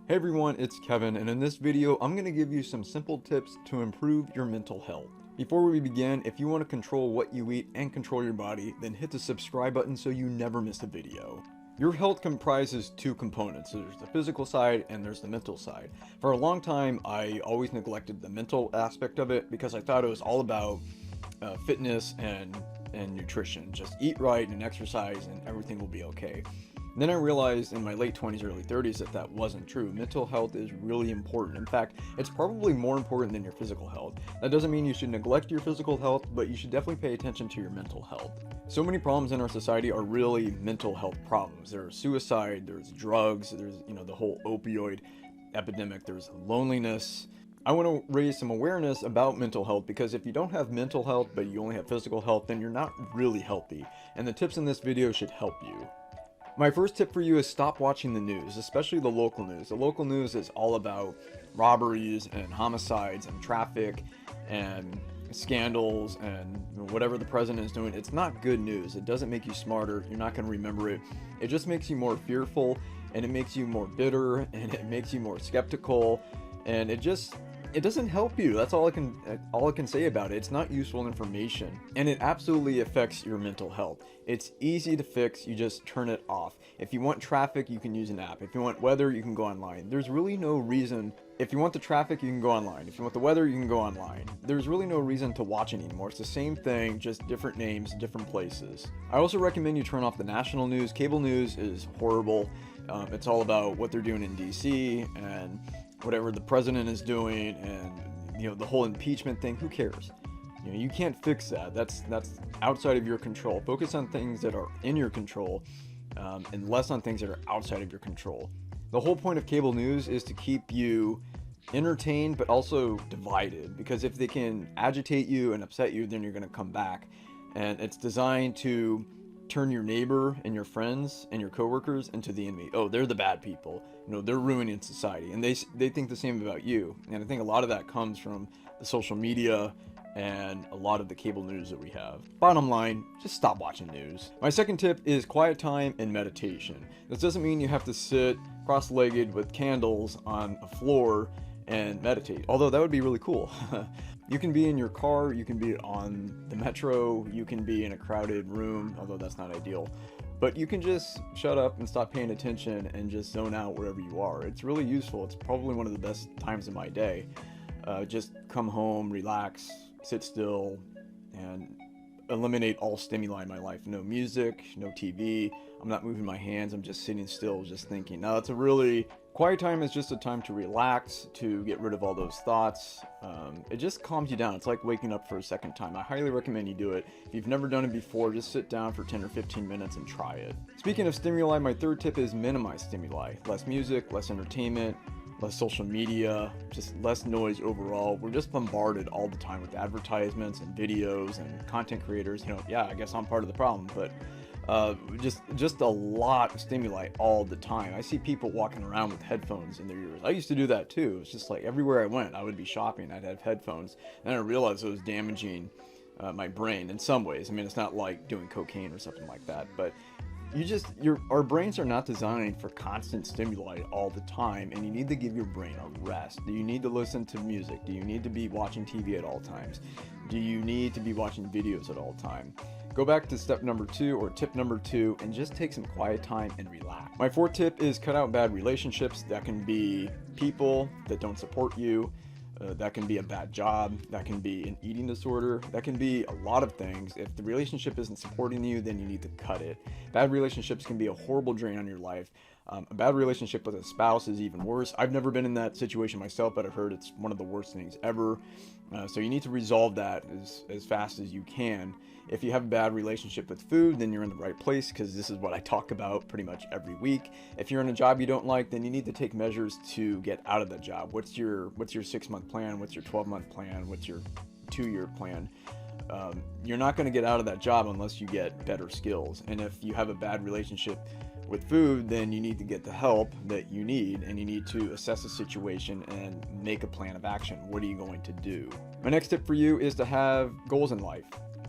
Hey everyone, it's Kevin, and in this video, I'm going to give you some simple tips to improve your mental health. Before we begin, if you want to control what you eat and control your body, then hit the subscribe button so you never miss a video. Your health comprises two components. There's the physical side and there's the mental side. For a long time, I always neglected the mental aspect of it because I thought it was all about fitness and nutrition. Just eat right and exercise and everything will be okay. Then I realized in my late 20s, early 30s that wasn't true. Mental health is really important. In fact, it's probably more important than your physical health. That doesn't mean you should neglect your physical health, but you should definitely pay attention to your mental health. So many problems in our society are really mental health problems. There's suicide, there's drugs, there's the whole opioid epidemic, there's loneliness. I want to raise some awareness about mental health because if you don't have mental health but you only have physical health, then you're not really healthy. And the tips in this video should help you. My first tip for you is stop watching the news, especially the local news. The local news is all about robberies and homicides and traffic and scandals and whatever the president is doing. It's not good news. It doesn't make you smarter. You're not going to remember it. It just makes you more fearful, and it makes you more bitter, and it makes you more skeptical, and it doesn't help you. That's all I can say about it. It's not useful information, and it absolutely affects your mental health. It's easy to fix. You just turn it off. If you want traffic, you can use an app. If you want weather, you can go online. There's really no reason. If you want the traffic, you can go online. If you want the weather, you can go online. There's really no reason to watch it anymore. It's the same thing, just different names, different places. I also recommend you turn off the national news. Cable news is horrible. It's all about what they're doing in DC and whatever the president is doing, and the whole impeachment thing. Who cares? You can't fix that. That's outside of your control. Focus on things that are in your control, and less on things that are outside of your control. The whole point of cable news is to keep you entertained but also divided, because if they can agitate you and upset you, then you're going to come back. And it's designed to turn your neighbor and your friends and your coworkers into the enemy. Oh, they're the bad people. They're ruining society, and they think the same about you. And I think a lot of that comes from the social media and a lot of the cable news that we have. Bottom line, just stop watching news. My second tip is quiet time and meditation. This doesn't mean you have to sit cross-legged with candles on a floor and meditate, although that would be really cool. You can be in your car, you can be on the metro, you can be in a crowded room, although that's not ideal. But you can just shut up and stop paying attention and just zone out wherever you are. It's really useful. It's probably one of the best times of my day. Just come home, relax, sit still, and eliminate all stimuli in my life. No music, no TV. I'm not moving my hands. I'm just sitting still, just thinking. Now, it's a really quiet time is just a time to relax, to get rid of all those thoughts. It just calms you down. It's like waking up for a second time. I highly recommend you do it. If you've never done it before, just sit down for 10 or 15 minutes and try it. Speaking of stimuli, my third tip is minimize stimuli. Less music, less entertainment, less social media, just less noise overall. We're just bombarded all the time with advertisements and videos and content creators. Yeah, I guess I'm part of the problem, but just a lot of stimuli all the time. I see people walking around with headphones in their ears. I used to do that too. It's just like everywhere I went, I would be shopping, I'd have headphones, and I realized it was damaging my brain in some ways. I mean, it's not like doing cocaine or something like that, but our brains are not designed for constant stimuli all the time, and you need to give your brain a rest. Do you need to listen to music? Do you need to be watching TV at all times? Do you need to be watching videos at all time? Go back to step number 2 or tip number 2 and just take some quiet time and relax. My fourth tip is cut out bad relationships. That can be people that don't support you. That can be a bad job, that can be an eating disorder, that can be a lot of things. If the relationship isn't supporting you, then you need to cut it. Bad relationships can be a horrible drain on your life. A bad relationship with a spouse is even worse. I've never been in that situation myself, but I've heard it's one of the worst things ever. So you need to resolve that as fast as you can. If you have a bad relationship with food, then you're in the right place, because this is what I talk about pretty much every week. If you're in a job you don't like, then you need to take measures to get out of that job. What's your 6-month plan? What's your 12-month plan? What's your 2-year plan? You're not going to get out of that job unless you get better skills. And if you have a bad relationship with food, then you need to get the help that you need, and you need to assess the situation and make a plan of action. What are you going to do? My next tip for you is to have goals in life.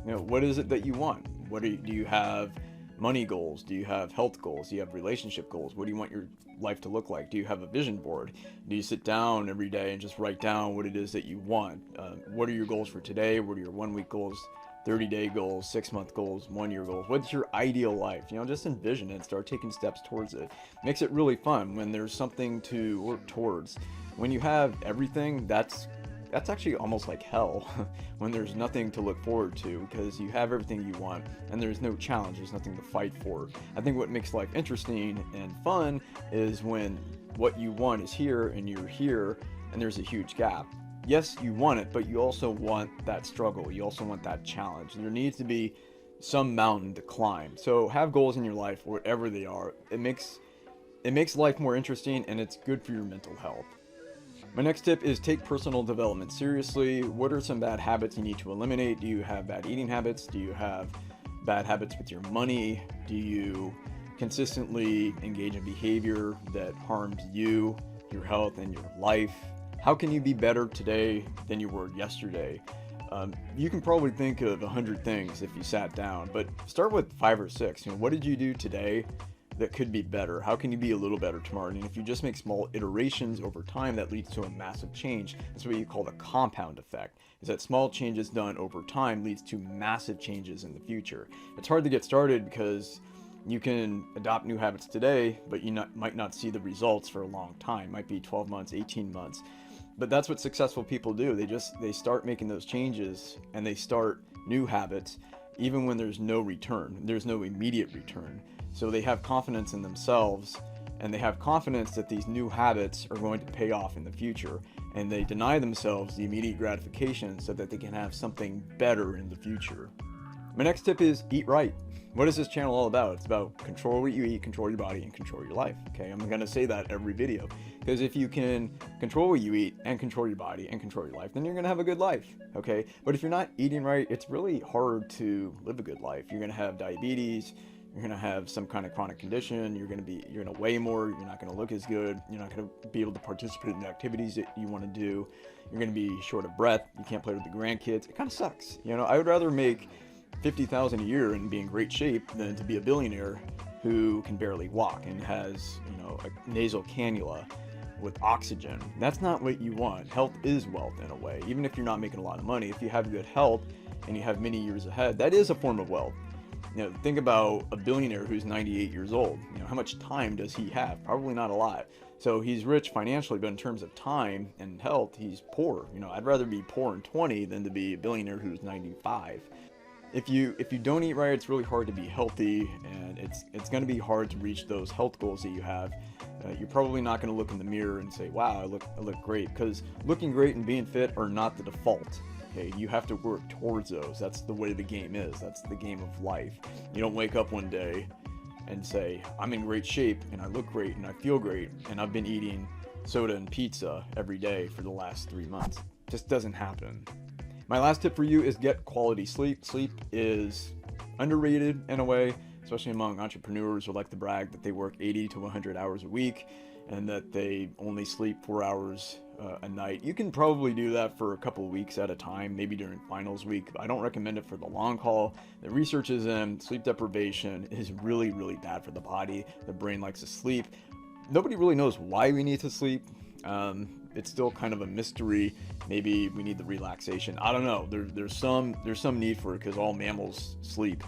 What is it that you want? Do you have money goals? Do you have health goals? Do you have relationship goals? What do you want your life to look like? Do you have a vision board? Do you sit down every day and just write down what it is that you want? What are your goals for today? What are your 1-week goals, 30-day goals, 6-month goals, 1-year goals? What's your ideal life? Just envision it, start taking steps towards it. Makes it really fun when there's something to work towards. When you have everything, that's actually almost like hell when there's nothing to look forward to, because you have everything you want and there's no challenge, there's nothing to fight for. I think what makes life interesting and fun is when what you want is here and you're here and there's a huge gap. Yes, you want it, but you also want that struggle. You also want that challenge. There needs to be some mountain to climb. So have goals in your life, whatever they are. It makes life more interesting, and it's good for your mental health. My next tip is take personal development seriously. What are some bad habits you need to eliminate? Do you have bad eating habits? Do you have bad habits with your money? Do you consistently engage in behavior that harms you, your health, and your life? How can you be better today than you were yesterday? You can probably think of 100 things if you sat down, but start with 5 or 6. What did you do today that could be better? How can you be a little better tomorrow? And if you just make small iterations over time, that leads to a massive change. That's what you call the compound effect, is that small changes done over time leads to massive changes in the future. It's hard to get started because you can adopt new habits today, but you might not see the results for a long time. It might be 12 months, 18 months. But that's what successful people do. They start making those changes and they start new habits even when there's no return. There's no immediate return. So they have confidence in themselves, and they have confidence that these new habits are going to pay off in the future, and they deny themselves the immediate gratification so that they can have something better in the future. My next tip is eat right. What is this channel all about? It's about control what you eat, control your body, and control your life. Okay, I'm going to say that every video, because if you can control what you eat and control your body and control your life, then you're going to have a good life. Okay, but if you're not eating right, it's really hard to live a good life. You're going to have diabetes. You're going to have some kind of chronic condition. You're going to weigh more. You're not going to look as good. You're not going to be able to participate in the activities that you want to do. You're going to be short of breath. You can't play with the grandkids. It kind of sucks. I would rather make $50,000 a year and be in great shape than to be a billionaire who can barely walk and has, a nasal cannula with oxygen. That's not what you want. Health is wealth in a way. Even if you're not making a lot of money, if you have good health and you have many years ahead, that is a form of wealth. Think about a billionaire who's 98 years old. How much time does he have? Probably not a lot. So he's rich financially, but in terms of time and health, he's poor. I'd rather be poor in 20 than to be a billionaire who's 95. If you don't eat right, it's really hard to be healthy, and it's going to be hard to reach those health goals that you have. You're probably not going to look in the mirror and say, wow, I look great, because looking great and being fit are not the default. Okay, you have to work towards those. That's the way the game is. That's the game of life. You don't wake up one day and say, I'm in great shape and I look great and I feel great and I've been eating soda and pizza every day for the last 3 months. It just doesn't happen. My last tip for you is get quality sleep. Sleep is underrated in a way, especially among entrepreneurs who like to brag that they work 80 to 100 hours a week and that they only sleep 4 hours a night. You can probably do that for a couple of weeks at a time, maybe during finals week, but I don't recommend it for the long haul. The research is in sleep deprivation is really, really bad for the body. The brain likes to sleep. Nobody really knows why we need to sleep. It's still kind of a mystery. Maybe we need the relaxation. I don't know. There's some need for it, because all mammals sleep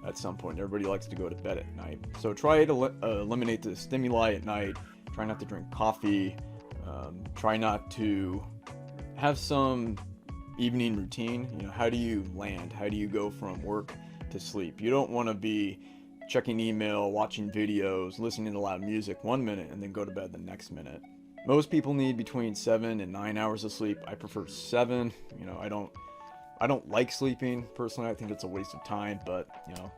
at some point. Everybody likes to go to bed at night. So try to eliminate the stimuli at night. Try not to drink coffee. Try not to have some evening routine. How do you land? How do you go from work to sleep? You don't want to be checking email, watching videos, listening to loud music 1 minute and then go to bed the next minute. Most people need between 7 and 9 hours of sleep. I prefer 7. I don't like sleeping personally. I think it's a waste of time, but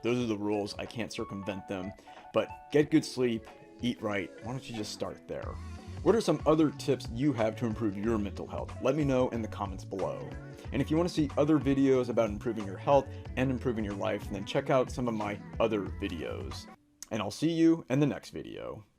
those are the rules. I can't circumvent them. But get good sleep, eat right. Why don't you just start there? What are some other tips you have to improve your mental health? Let me know in the comments below. And if you want to see other videos about improving your health and improving your life, then check out some of my other videos. And I'll see you in the next video.